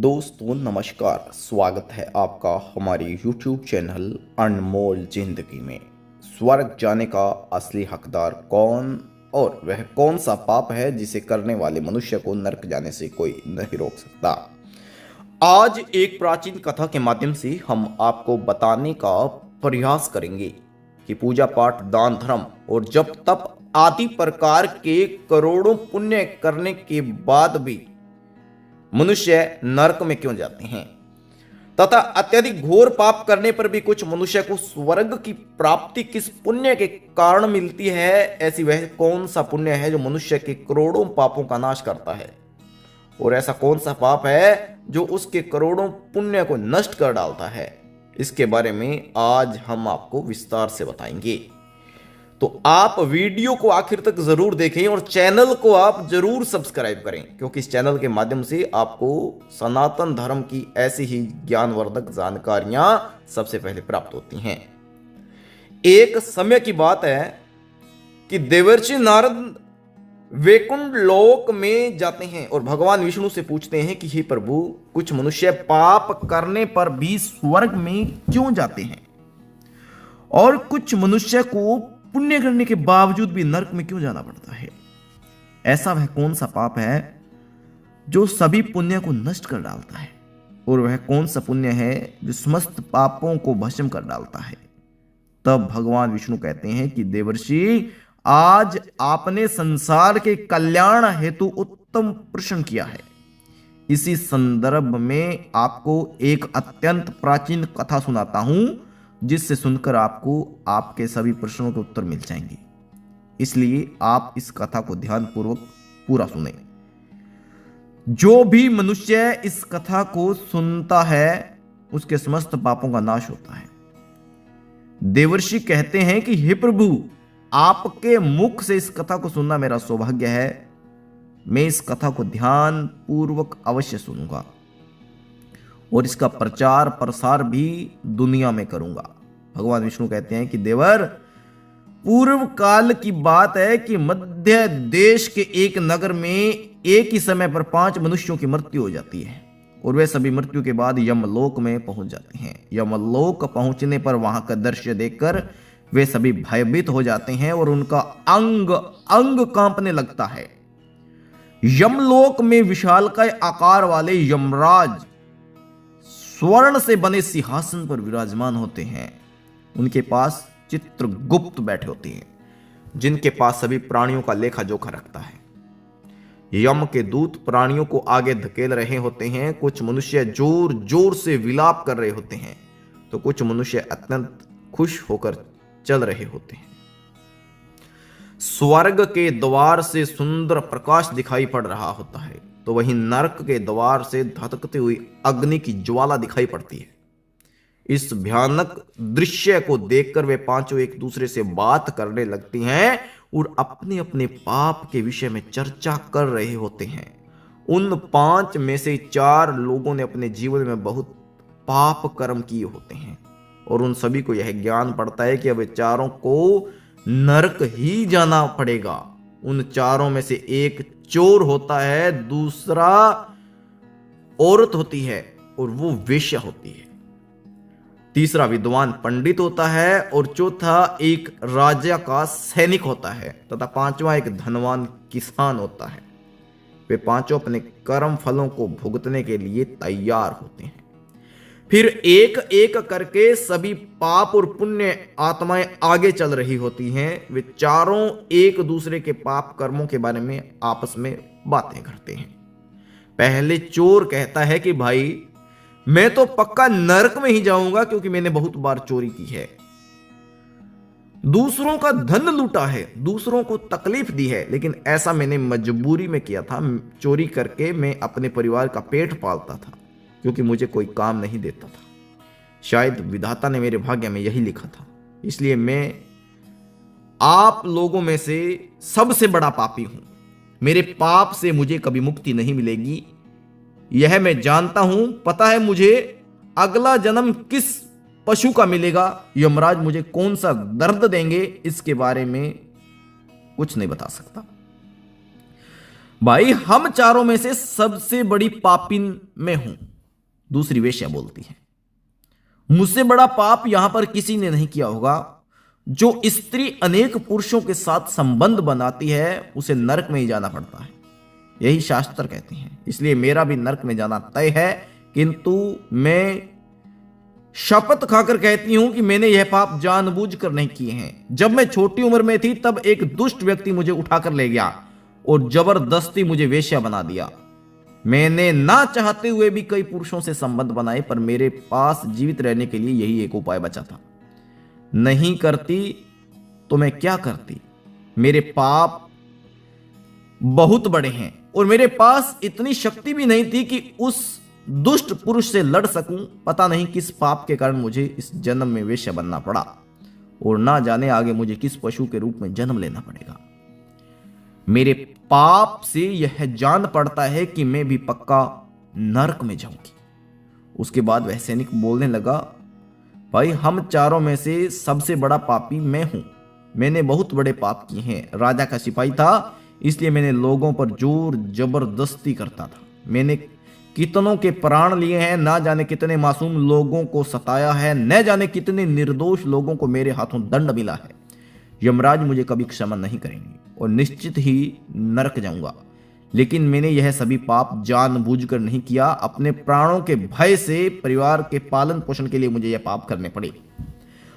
दोस्तों नमस्कार। स्वागत है आपका हमारे YouTube चैनल अनमोल जिंदगी में। स्वर्ग जाने का असली हकदार कौन और वह कौन सा पाप है जिसे करने वाले मनुष्य को नरक जाने से कोई नहीं रोक सकता। आज एक प्राचीन कथा के माध्यम से हम आपको बताने का प्रयास करेंगे कि पूजा पाठ, दान, धर्म और जप तप आदि प्रकार के करोड़ों पुण्य करने के बाद भी मनुष्य नरक में क्यों जाते हैं तथा अत्यधिक घोर पाप करने पर भी कुछ मनुष्य को स्वर्ग की प्राप्ति किस पुण्य के कारण मिलती है। ऐसी वह कौन सा पुण्य है जो मनुष्य के करोड़ों पापों का नाश करता है और ऐसा कौन सा पाप है जो उसके करोड़ों पुण्य को नष्ट कर डालता है। इसके बारे में आज हम आपको विस्तार से बताएंगे, तो आप वीडियो को आखिर तक जरूर देखें और चैनल को आप जरूर सब्सक्राइब करें, क्योंकि इस चैनल के माध्यम से आपको सनातन धर्म की ऐसी ही ज्ञानवर्धक जानकारियां सबसे पहले प्राप्त होती हैं। एक समय की बात है कि देवर्षि नारद वैकुंठ लोक में जाते हैं और भगवान विष्णु से पूछते हैं कि हे प्रभु, कुछ मनुष्य पाप करने पर भी स्वर्ग में क्यों जाते हैं और कुछ मनुष्य को पुण्य करने के बावजूद भी नरक में क्यों जाना पड़ता है। ऐसा वह कौन सा पाप है जो सभी पुण्य को नष्ट कर डालता है और वह कौन सा पुण्य है जो समस्त पापों को भस्म कर डालता है। तब भगवान विष्णु कहते हैं कि देवर्षि, आज आपने संसार के कल्याण हेतु उत्तम प्रश्न किया है। इसी संदर्भ में आपको एक अत्यंत प्राचीन कथा सुनाता हूं, जिससे सुनकर आपको आपके सभी प्रश्नों के उत्तर मिल जाएंगे। इसलिए आप इस कथा को ध्यानपूर्वक पूरा सुने। जो भी मनुष्य इस कथा को सुनता है उसके समस्त पापों का नाश होता है। देवर्षि कहते हैं कि हे प्रभु, आपके मुख से इस कथा को सुनना मेरा सौभाग्य है। मैं इस कथा को ध्यान पूर्वक अवश्य सुनूंगा और इसका प्रचार प्रसार भी दुनिया में करूंगा। भगवान विष्णु कहते हैं कि देवर, पूर्व काल की बात है कि मध्य देश के एक नगर में एक ही समय पर 5 मनुष्यों की मृत्यु हो जाती है और वे सभी मृत्यु के बाद यमलोक में पहुंच जाते हैं। यमलोक पहुंचने पर वहां का दृश्य देखकर वे सभी भयभीत हो जाते हैं और उनका अंग अंग कांपने लगता है। यमलोक में विशालकाय आकार वाले यमराज स्वर्ण से बने सिंहासन पर विराजमान होते हैं। उनके पास चित्रगुप्त बैठे होते हैं, जिनके पास सभी प्राणियों का लेखा जोखा रखता है। यम के दूत प्राणियों को आगे धकेल रहे होते हैं। कुछ मनुष्य जोर जोर से विलाप कर रहे होते हैं तो कुछ मनुष्य अत्यंत खुश होकर चल रहे होते हैं। स्वर्ग के द्वार से सुंदर प्रकाश दिखाई पड़ रहा होता है तो वहीं नरक के द्वार से धधकती हुई अग्नि की ज्वाला दिखाई पड़ती है। इस भयानक दृश्य को देखकर वे पांचों एक दूसरे से बात करने लगती हैं और अपने अपने पाप के विषय में चर्चा कर रहे होते हैं। उन 5 में से 4 लोगों ने अपने जीवन में बहुत पाप कर्म किए होते हैं और उन सभी को यह ज्ञान पड़ता है कि अब चारों को नरक ही जाना पड़ेगा। उन 4 में से एक चोर होता है, दूसरा औरत होती है और वो वेश्या होती है, तीसरा विद्वान पंडित होता है और चौथा एक राजा का सैनिक होता है तथा 5वां एक धनवान किसान होता है। वे पांचों अपने कर्म फलों को भुगतने के लिए तैयार होते हैं। फिर एक एक करके सभी पाप और पुण्य आत्माएं आगे चल रही होती हैं। वे चारों एक दूसरे के पाप कर्मों के बारे में आपस में बातें करते हैं। पहले चोर कहता है कि भाई, मैं तो पक्का नरक में ही जाऊंगा क्योंकि मैंने बहुत बार चोरी की है, दूसरों का धन लूटा है, दूसरों को तकलीफ दी है, लेकिन ऐसा मैंने मजबूरी में किया था। चोरी करके मैं अपने परिवार का पेट पालता था क्योंकि मुझे कोई काम नहीं देता था। शायद विधाता ने मेरे भाग्य में यही लिखा था, इसलिए मैं आप लोगों में से सबसे बड़ा पापी हूं। मेरे पाप से मुझे कभी मुक्ति नहीं मिलेगी, यह मैं जानता हूं। पता है मुझे अगला जन्म किस पशु का मिलेगा, यमराज मुझे कौन सा दर्द देंगे, इसके बारे में कुछ नहीं बता सकता। भाई हम चारों में से सबसे बड़ी पापिन मैं हूं, दूसरी वेश्या बोलती है, मुझसे बड़ा पाप यहां पर किसी ने नहीं किया होगा। जो स्त्री अनेक पुरुषों के साथ संबंध बनाती है उसे नरक में ही जाना पड़ता है, यही शास्त्र कहते हैं। इसलिए मेरा भी नरक में जाना तय है, किंतु मैं शपथ खाकर कहती हूं कि मैंने यह पाप जानबूझकर नहीं किए हैं। जब मैं छोटी उम्र में थी तब एक दुष्ट व्यक्ति मुझे उठाकर ले गया और जबरदस्ती मुझे वेश्या बना दिया। मैंने ना चाहते हुए भी कई पुरुषों से संबंध बनाए, पर मेरे पास जीवित रहने के लिए यही एक उपाय बचा था। नहीं करती तो मैं क्या करती? मेरे पाप बहुत बड़े हैं और मेरे पास इतनी शक्ति भी नहीं थी कि उस दुष्ट पुरुष से लड़ सकूं। पता नहीं किस पाप के कारण मुझे इस जन्म में वेश्या बनना पड़ा और ना जाने आगे मुझे किस पशु के रूप में जन्म लेना पड़ेगा। मेरे पाप से यह जान पड़ता है कि मैं भी पक्का नरक में जाऊंगी। उसके बाद वह सैनिक बोलने लगा, भाई हम चारों में से सबसे बड़ा पापी मैं हूं। मैंने बहुत बड़े पाप किए हैं। राजा का सिपाही था, इसलिए मैंने लोगों पर जोर जबरदस्ती करता था। मैंने कितनों के प्राण लिए हैं, ना जाने कितने मासूम लोगों को सताया है, न जाने कितने निर्दोष लोगों को मेरे हाथों दंड मिला है। यमराज मुझे कभी क्षमा नहीं करेंगे और निश्चित ही नरक जाऊंगा। लेकिन मैंने यह सभी पाप जानबूझकर नहीं किया। अपने प्राणों के भय से परिवार के पालन पोषण के लिए मुझे यह पाप करने पड़े।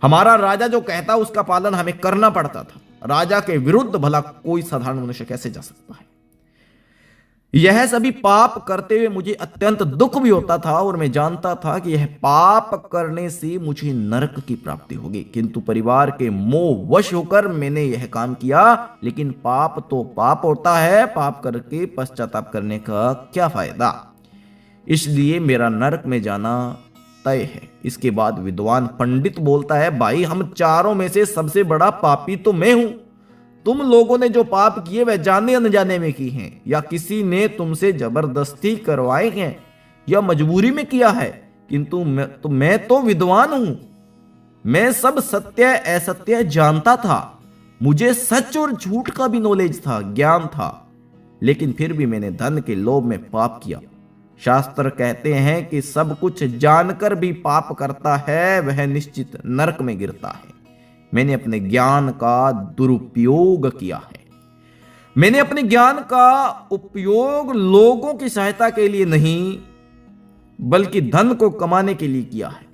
हमारा राजा जो कहता उसका पालन हमें करना पड़ता था। राजा के विरुद्ध भला कोई साधारण मनुष्य कैसे जा सकता है? यह सभी पाप करते हुए मुझे अत्यंत दुख भी होता था और मैं जानता था कि यह पाप करने से मुझे नरक की प्राप्ति होगी, किंतु परिवार के मोह वश होकर मैंने यह काम किया। लेकिन पाप तो पाप होता है, पाप करके पश्चाताप करने का क्या फायदा? इसलिए मेरा नरक में जाना तय है। इसके बाद विद्वान पंडित बोलता है, भाई हम चारों में से सबसे बड़ा पापी तो मैं हूं। तुम लोगों ने जो पाप किए वह जाने अनजाने में की हैं, या किसी ने तुमसे जबरदस्ती करवाए हैं, या मजबूरी में किया है। किंतु मैं तो विद्वान हूं। मैं सब सत्य असत्य जानता था। मुझे सच और झूठ का भी नॉलेज था, ज्ञान था। लेकिन फिर भी मैंने धन के लोभ में पाप किया। शास्त्र कहते हैं कि सब कुछ जानकर भी पाप करता है वह निश्चित नरक में गिरता है। मैंने अपने ज्ञान का दुरुपयोग किया है। मैंने अपने ज्ञान का उपयोग लोगों की सहायता के लिए नहीं, बल्कि धन को कमाने के लिए किया है।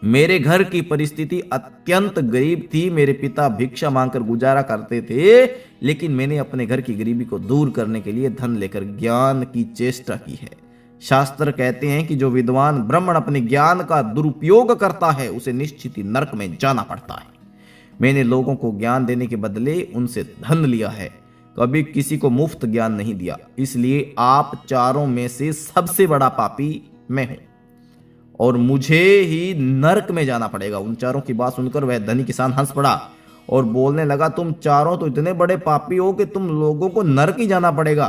मेरे घर की परिस्थिति अत्यंत गरीब थी। मेरे पिता भिक्षा मांगकर गुजारा करते थे, लेकिन मैंने अपने घर की गरीबी को दूर करने के लिए धन लेकर ज्ञान की चेष्टा की है। शास्त्र कहते हैं कि जो विद्वान ब्राह्मण अपने ज्ञान का दुरुपयोग करता है उसे निश्चित ही नरक में जाना पड़ता है। मैंने लोगों को ज्ञान देने के बदले उनसे धन लिया है, कभी किसी को मुफ्त ज्ञान नहीं दिया। इसलिए आप चारों में से सबसे बड़ा पापी मैं हूं और मुझे ही नरक में जाना पड़ेगा। उन चारों की बात सुनकर वह धनी किसान हंस पड़ा और बोलने लगा, तुम चारों तो इतने बड़े पापी हो कि तुम लोगों को नरक ही जाना पड़ेगा।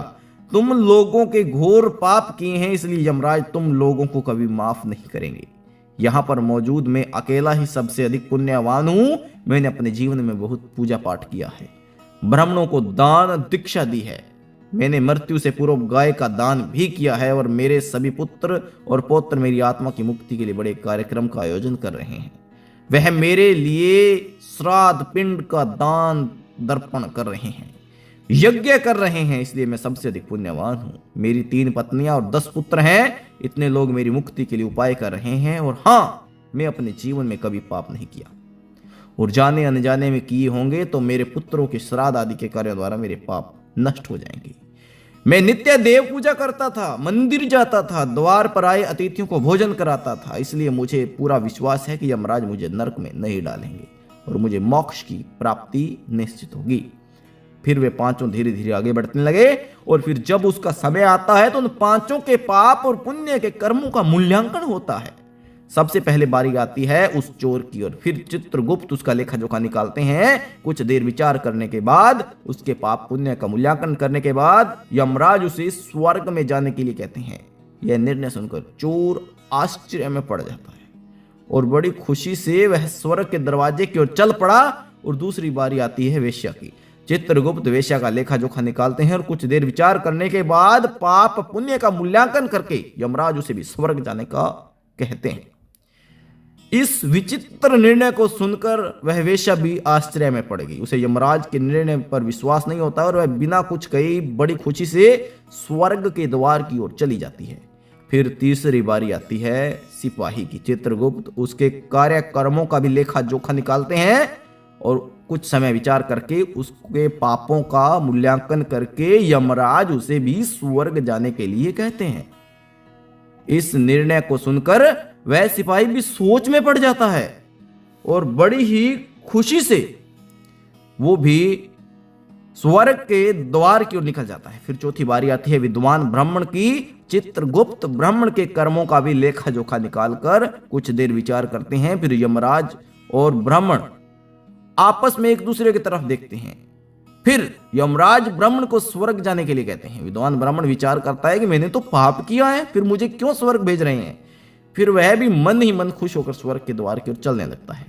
तुम लोगों के घोर पाप किए हैं, इसलिए यमराज तुम लोगों को कभी माफ नहीं करेंगे। यहां पर मौजूद मैं अकेला ही सबसे अधिक पुण्यवान हूं। मैंने अपने जीवन में बहुत पूजा पाठ किया है, ब्राह्मणों को दान दीक्षा दी है। मैंने मृत्यु से पूर्व गाय का दान भी किया है और मेरे सभी पुत्र और पौत्र मेरी आत्मा की मुक्ति के लिए बड़े कार्यक्रम का आयोजन कर रहे हैं। वह मेरे लिए श्राद्ध पिंड का दान दर्पण कर रहे हैं, यज्ञ कर रहे हैं, इसलिए मैं सबसे अधिक पुण्यवान हूं। मेरी 3 पत्नियां और 10 पुत्र हैं। इतने लोग मेरी मुक्ति के लिए उपाय कर रहे हैं। और हां, मैं अपने जीवन में कभी पाप नहीं किया और जाने अनजाने में किए होंगे तो मेरे पुत्रों के श्राद्ध आदि के कार्यों द्वारा मेरे पाप नष्ट हो जाएंगे। मैं नित्य देव पूजा करता था, मंदिर जाता था, द्वार पर आए अतिथियों को भोजन कराता था। इसलिए मुझे पूरा विश्वास है कि यमराज मुझे नरक में नहीं डालेंगे और मुझे मोक्ष की प्राप्ति निश्चित होगी। फिर वे पांचों धीरे धीरे आगे बढ़ने लगे और फिर जब उसका समय आता है तो उन पांचों के पाप और पुण्य के कर्मों का मूल्यांकन होता है। सबसे पहले बारी आती है उस चोर की और फिर चित्रगुप्त उसका लेखा जोखा निकालते हैं। कुछ देर विचार करने के बाद, उसके पाप पुण्य का मूल्यांकन करने के बाद यमराज उसे स्वर्ग में जाने के लिए कहते हैं। यह निर्णय सुनकर चोर आश्चर्य में पड़ जाता है और बड़ी खुशी से वह स्वर्ग के दरवाजे की ओर चल पड़ा। और दूसरी बारी आती है वेश्या की। चित्रगुप्त वेश्या का लेखा जोखा निकालते हैं और कुछ देर विचार करने के बाद पाप पुण्य का मूल्यांकन करके यमराज उसे भी स्वर्ग जाने का कहते हैं। इस विचित्र निर्णय को सुनकर वह वेश्या भी आश्चर्य में पड़ गई। उसे यमराज के निर्णय पर विश्वास नहीं होता और वह बिना कुछ कही बड़ी खुशी से स्वर्ग के द्वार की ओर चली जाती है। फिर तीसरी बारी आती है सिपाही की। चित्रगुप्त उसके कार्यकर्मों का भी लेखा जोखा निकालते हैं और कुछ समय विचार करके उसके पापों का मूल्यांकन करके यमराज उसे भी स्वर्ग जाने के लिए कहते हैं। इस निर्णय को सुनकर वह सिपाही भी सोच में पड़ जाता है और बड़ी ही खुशी से वो भी स्वर्ग के द्वार की ओर निकल जाता है। फिर चौथी बारी आती है विद्वान ब्राह्मण की। चित्रगुप्त ब्राह्मण के कर्मों का भी लेखा जोखा निकालकर कुछ देर विचार करते हैं। फिर यमराज और ब्राह्मण आपस में एक दूसरे की तरफ देखते हैं। फिर यमराज ब्राह्मण को स्वर्ग जाने के लिए कहते हैं। विद्वान ब्राह्मण विचार करता है कि मैंने तो पाप किया है, फिर मुझे क्यों स्वर्ग भेज रहे हैं। फिर वह भी मन ही मन खुश होकर स्वर्ग के द्वार की ओर चलने लगता है।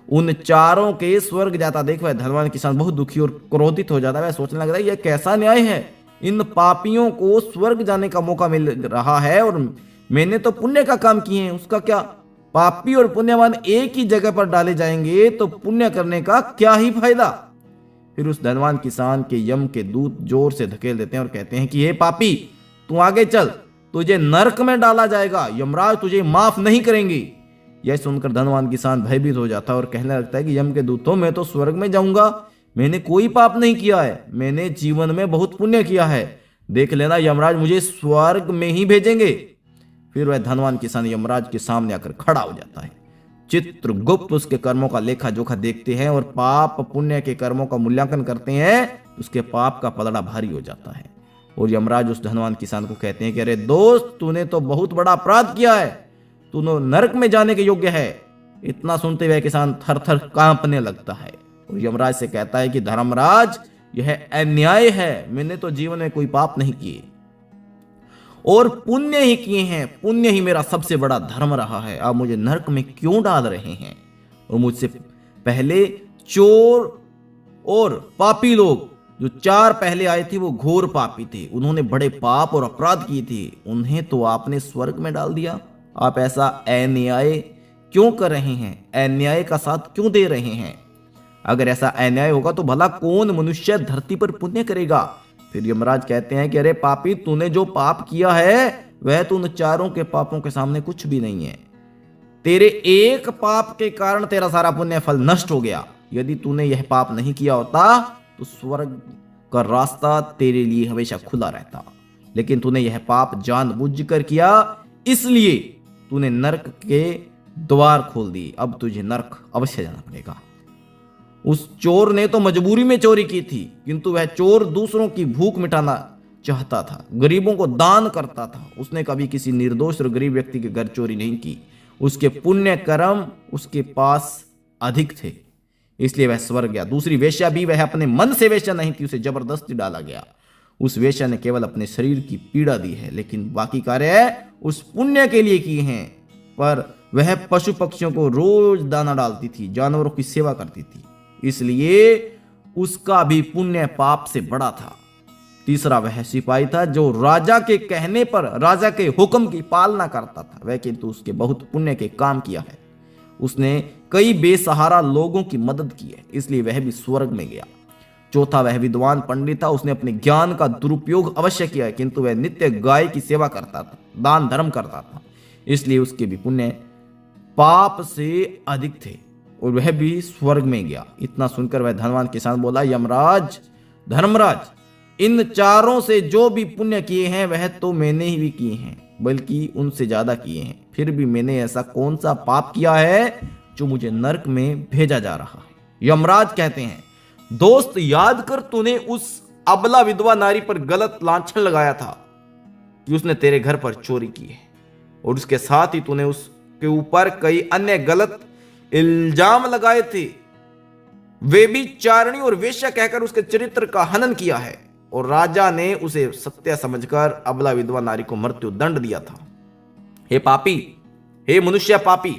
उन चारों के स्वर्ग जाता देख वह धनवान किसान बहुत दुखी और क्रोधित हो जाता है। वह सोचने लगता है यह कैसा न्याय है, इन पापियों को स्वर्ग जाने का मौका मिल रहा है और मैंने तो पुण्य का काम किए हैं, उसका क्या। पापी और पुण्यवान एक ही जगह पर डाले जाएंगे तो पुण्य करने का क्या ही फायदा। फिर उस धनवान किसान के यम के दूत जोर से धकेल देते हैं और कहते हैं कि हे पापी, तू आगे चल, तुझे नरक में डाला जाएगा, यमराज तुझे माफ नहीं करेंगे। यह सुनकर धनवान किसान भयभीत हो जाता है और कहने लगता है कि यम के दूतों, मैं तो स्वर्ग में जाऊंगा, मैंने कोई पाप नहीं किया है, मैंने जीवन में बहुत पुण्य किया है, देख लेना यमराज मुझे स्वर्ग में ही भेजेंगे। फिर वह धनवान किसान यमराज के सामने आकर खड़ा हो जाता है। चित्रगुप्त उसके कर्मों का लेखा जोखा देखते हैं और पाप पुण्य के कर्मों का मूल्यांकन करते हैं। उसके पाप का पलड़ा भारी हो जाता है और यमराज उस धनवान किसान को कहते हैं कि अरे दोस्त, तूने तो बहुत बड़ा अपराध किया है, तू नरक में जाने के योग्य है। इतना सुनते हुए किसान थर थर कांपने लगता है और यमराज से कहता है कि धर्मराज, यह अन्याय है, मैंने तो जीवन में कोई पाप नहीं किए और पुण्य ही किए हैं, पुण्य ही मेरा सबसे बड़ा धर्म रहा है। आप मुझे नरक में क्यों डाल रहे हैं। और मुझसे पहले चोर और पापी लोग जो चार पहले आए थे वो घोर पापी थे, उन्होंने बड़े पाप और अपराध किए थे, उन्हें तो आपने स्वर्ग में डाल दिया। आप ऐसा अन्याय क्यों कर रहे हैं, अन्याय का साथ क्यों दे रहे हैं। अगर ऐसा अन्याय होगा तो भला कौन मनुष्य धरती पर पुण्य करेगा। फिर यमराज कहते हैं कि अरे पापी, तूने जो पाप किया है वह तो उन चारों के पापों के सामने कुछ भी नहीं है। तेरे एक पाप के कारण तेरा सारा पुण्य फल नष्ट हो गया। यदि तूने यह पाप नहीं किया होता तो स्वर्ग का रास्ता तेरे लिए हमेशा खुला रहता, लेकिन तूने यह पाप जानबूझकर किया, इसलिए तूने नरक के द्वार खोल दिए। अब तुझे नरक अवश्य जाना पड़ेगा। उस चोर ने तो मजबूरी में चोरी की थी, किंतु वह चोर दूसरों की भूख मिटाना चाहता था, गरीबों को दान करता था। उसने कभी किसी निर्दोष और गरीब व्यक्ति के घर चोरी नहीं की। उसके पुण्य कर्म उसके पास अधिक थे, इसलिए वह स्वर्ग गया। दूसरी वेश्या भी वह अपने मन से वेश्या नहीं थी, उसे जबरदस्ती डाला गया। उस वेश्या ने केवल अपने शरीर की पीड़ा दी है, लेकिन बाकी कार्य उस पुण्य के लिए किए हैं। पर वह पशु पक्षियों को रोज दाना डालती थी, जानवरों की सेवा करती थी, इसलिए उसका भी पुण्य पाप से बड़ा था। तीसरा वह सिपाही था जो राजा के कहने पर राजा के हुक्म की पालना करता था। वह किंतु उसके बहुत पुण्य के काम किया है, उसने कई बेसहारा लोगों की मदद की है, इसलिए वह भी स्वर्ग में गया। चौथा वह विद्वान पंडित था, उसने अपने ज्ञान का दुरुपयोग अवश्य किया है, किंतु वह नित्य गाय की सेवा करता था, दान धर्म करता था, इसलिए उसके भी पुण्य पाप से अधिक थे और वह भी स्वर्ग में गया। इतना सुनकर वह धनवान किसान बोला, यमराज, धर्मराज, इन चारों से जो भी पुण्य किए हैं वह तो मैंने ही भी किए हैं, बल्कि उनसे ज्यादा किए हैं। फिर भी मैंने ऐसा कौन सा पाप किया है जो मुझे नरक में भेजा जा रहा है। यमराज कहते हैं, दोस्त, याद कर, तूने उस अबला विधवा नारी पर गलत लांछन लगाया था कि उसने तेरे घर पर चोरी की है, और उसके साथ ही तूने उसके ऊपर कई अन्य गलत इल्जाम लगाए थे। वे भी चारणी और वेश्या कहकर उसके चरित्र का हनन किया है, और राजा ने उसे सत्य समझकर अबला विधवा नारी को मृत्यु दंड दिया था। हे पापी, हे मनुष्य पापी,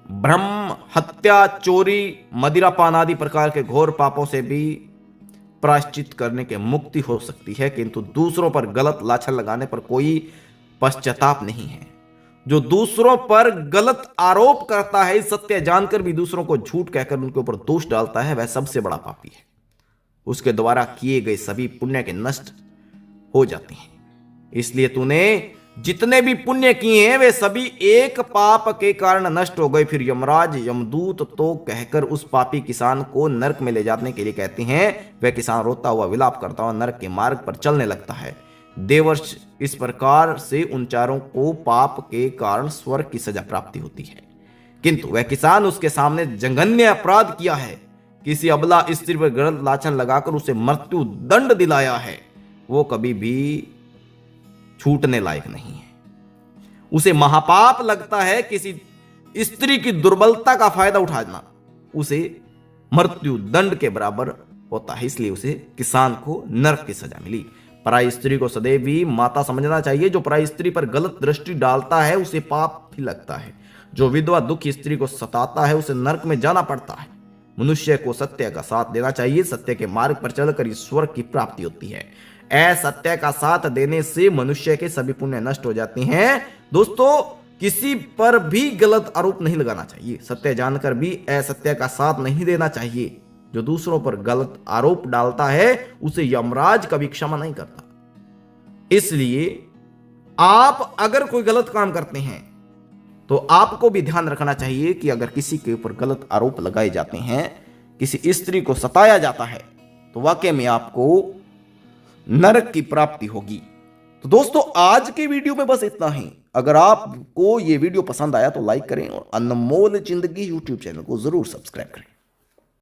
ब्रह्म हत्या, चोरी, मदिरापान आदि प्रकार के घोर पापों से भी प्रायश्चित करने के मुक्ति हो सकती है, किंतु दूसरों पर गलत लाछन लगाने पर कोई पश्चाताप नहीं है। जो दूसरों पर गलत आरोप करता है, सत्य जानकर भी दूसरों को झूठ कहकर उनके ऊपर दोष डालता है, वह सबसे बड़ा पापी है। उसके द्वारा किए गए सभी पुण्य के नष्ट हो जाते हैं। इसलिए तूने जितने भी पुण्य किए हैं वे सभी एक पाप के कारण नष्ट हो गए। फिर यमराज यमदूत तो कहकर उस पापी किसान को नरक में ले जाने के लिए कहते हैं। वह किसान रोता हुआ विलाप करता हुआ नरक के मार्ग पर चलने लगता है। देवर्ष इस प्रकार से उन चारों को पाप के कारण स्वर्ग की सजा प्राप्ति होती है। किंतु वह किसान उसके सामने जघन्य अपराध किया है, किसी अबला स्त्री पर गलत लाछन लगाकर उसे मृत्यु दंड दिलाया है, वो कभी भी छूटने लायक नहीं है। उसे महापाप लगता है। किसी स्त्री की दुर्बलता का फायदा उठाना उसे मृत्यु दंड के बराबर होता है। इसलिए उसे किसान को नरक की सजा मिली। पराई स्त्री को सदैव भी माता समझना चाहिए। जो पराई स्त्री पर गलत दृष्टि डालता है उसे पाप भी लगता है। जो विधवा दुखी स्त्री को सताता है उसे नरक में जाना पड़ता है। मनुष्य को सत्य का साथ देना चाहिए। सत्य के मार्ग पर चलकर ईश्वर की प्राप्ति होती है। असत्य का साथ देने से मनुष्य के सभी पुण्य नष्ट हो जाते हैं। दोस्तों, किसी पर भी गलत आरोप नहीं लगाना चाहिए। सत्य जानकर भी असत्य का साथ नहीं देना चाहिए। जो दूसरों पर गलत आरोप डालता है उसे यमराज कभी क्षमा नहीं करता। इसलिए आप अगर कोई गलत काम करते हैं तो आपको भी ध्यान रखना चाहिए कि अगर किसी के ऊपर गलत आरोप लगाए जाते हैं, किसी स्त्री को सताया जाता है, तो वाकई में आपको नरक की प्राप्ति होगी। तो दोस्तों, आज के वीडियो में बस इतना ही। अगर आपको ये वीडियो पसंद आया तो लाइक करें और अनमोल जिंदगी यूट्यूब चैनल को जरूर सब्सक्राइब करें।